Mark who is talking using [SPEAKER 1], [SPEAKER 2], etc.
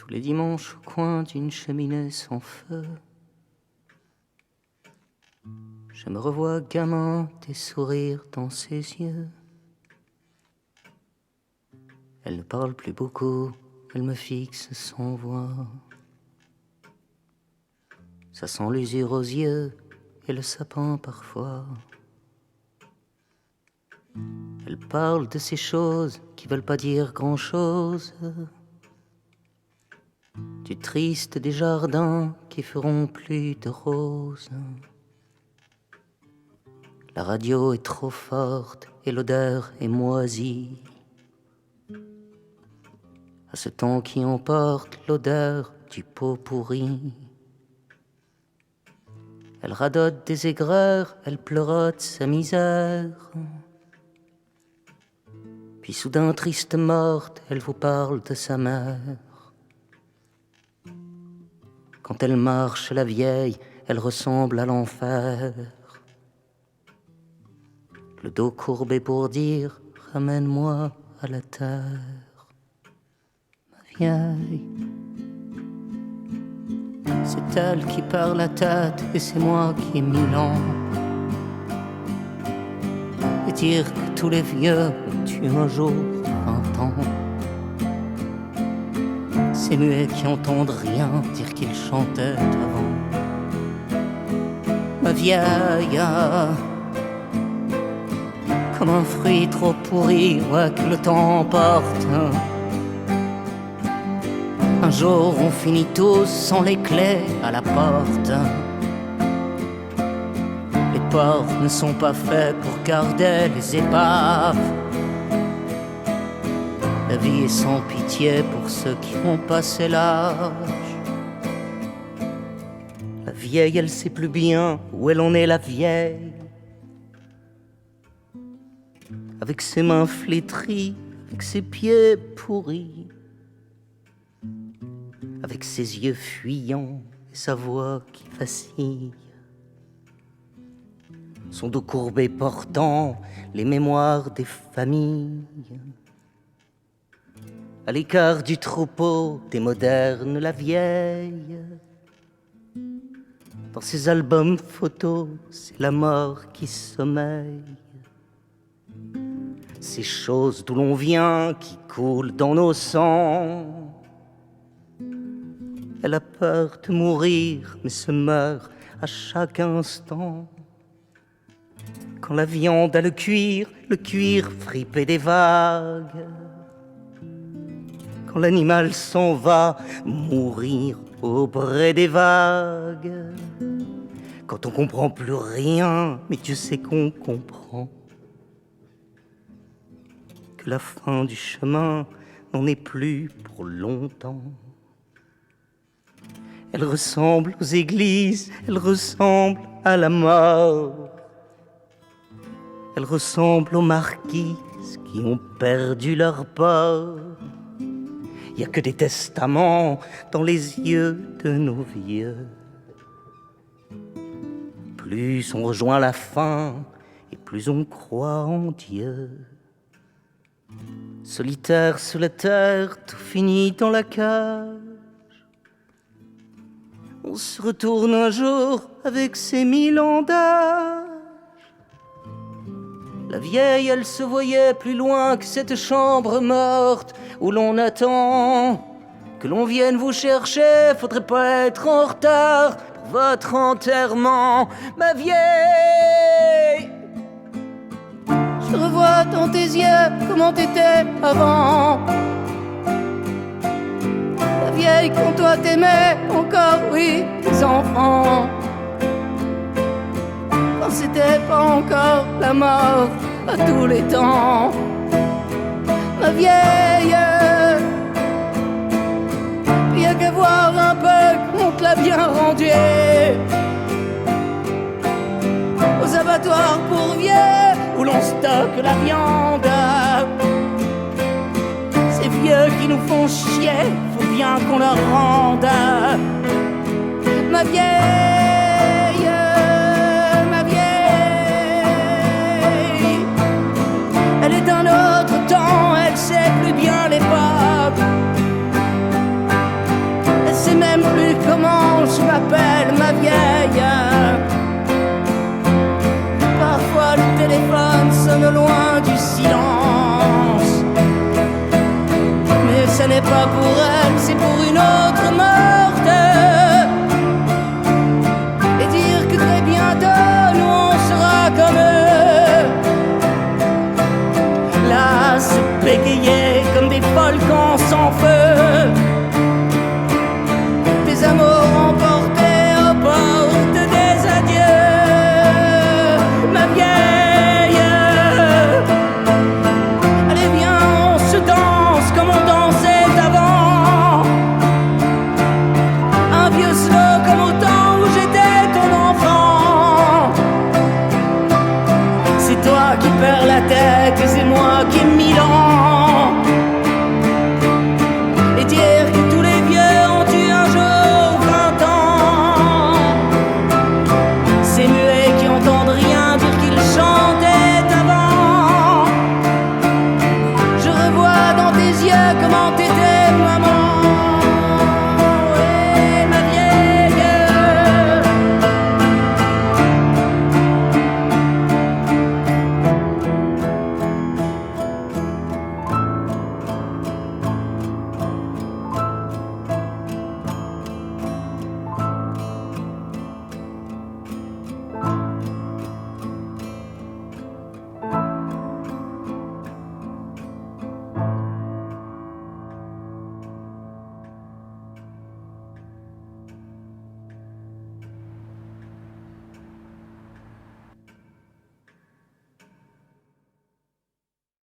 [SPEAKER 1] tous les dimanches au coin d'une cheminée sans feu. Je me revois gamin, des sourires dans ses yeux. Elle ne parle plus beaucoup, elle me fixe sans voix. Ça sent l'usure aux yeux et le sapin parfois. Elle parle de ces choses qui veulent pas dire grand-chose. Du triste des jardins qui feront plus de roses. La radio est trop forte et l'odeur est moisie. À ce temps qui emporte l'odeur du pot pourri. Elle radote des aigreurs, elle pleurote sa misère. Puis soudain triste morte, elle vous parle de sa mère. Quand elle marche, la vieille, elle ressemble à l'enfer. Le dos courbé pour dire « Ramène-moi à la terre ». Ma vieille, c'est elle qui perd la tête et c'est moi qui ai 1000 ans. Et dire que tous les vieux ont eu un jour 20 ans. Ces muets qui entendent rien dire qu'ils chantaient avant. Ma vieille, comme un fruit trop pourri, ouais, que le temps emporte. Un jour on finit tous sans les clés à la porte. Les ports ne sont pas faits pour garder les épaves. La vie est sans pitié pour ceux qui ont passé l'âge. La vieille, elle sait plus bien où elle en est, la vieille. Avec ses mains flétries, avec ses pieds pourris, avec ses yeux fuyants et sa voix qui vacille. Son dos courbé portant les mémoires des familles. À l'écart du troupeau des modernes, la vieille. Dans ses albums photos, c'est la mort qui sommeille. Ces choses d'où l'on vient, qui coulent dans nos sangs. Elle a peur de mourir, mais se meurt à chaque instant. Quand la viande a le cuir fripé des vagues. Quand l'animal s'en va mourir au bras des vagues. Quand on comprend plus rien, mais Dieu sait qu'on comprend. Que la fin du chemin n'en est plus pour longtemps. Elle ressemble aux églises, elle ressemble à la mort. Elle ressemble aux marquises qui ont perdu leur port. Il n'y a que des testaments dans les yeux de nos vieux. Plus on rejoint la fin et plus on croit en Dieu. Solitaire sous la terre, tout finit dans la cage. On se retourne un jour avec ses 1000 ans d'âge. La vieille, elle se voyait plus loin que cette chambre morte où l'on attend que l'on vienne vous chercher. Faudrait pas être en retard pour votre enterrement, ma vieille. Je revois dans tes yeux comment t'étais avant. La vieille quand toi t'aimais encore, oui, tes enfants. Quand c'était pas encore la mort à tous les temps. Ma vieille, puis y'a qu'à voir un peu qu'on te l'a bien rendu. Aux abattoirs pour vieux où l'on stocke la viande. Ces vieux qui nous font chier, faut bien qu'on leur rende. Ma vieille, ma vieille, elle est d'un autre temps, elle sait plus bien l'époque. qu'hier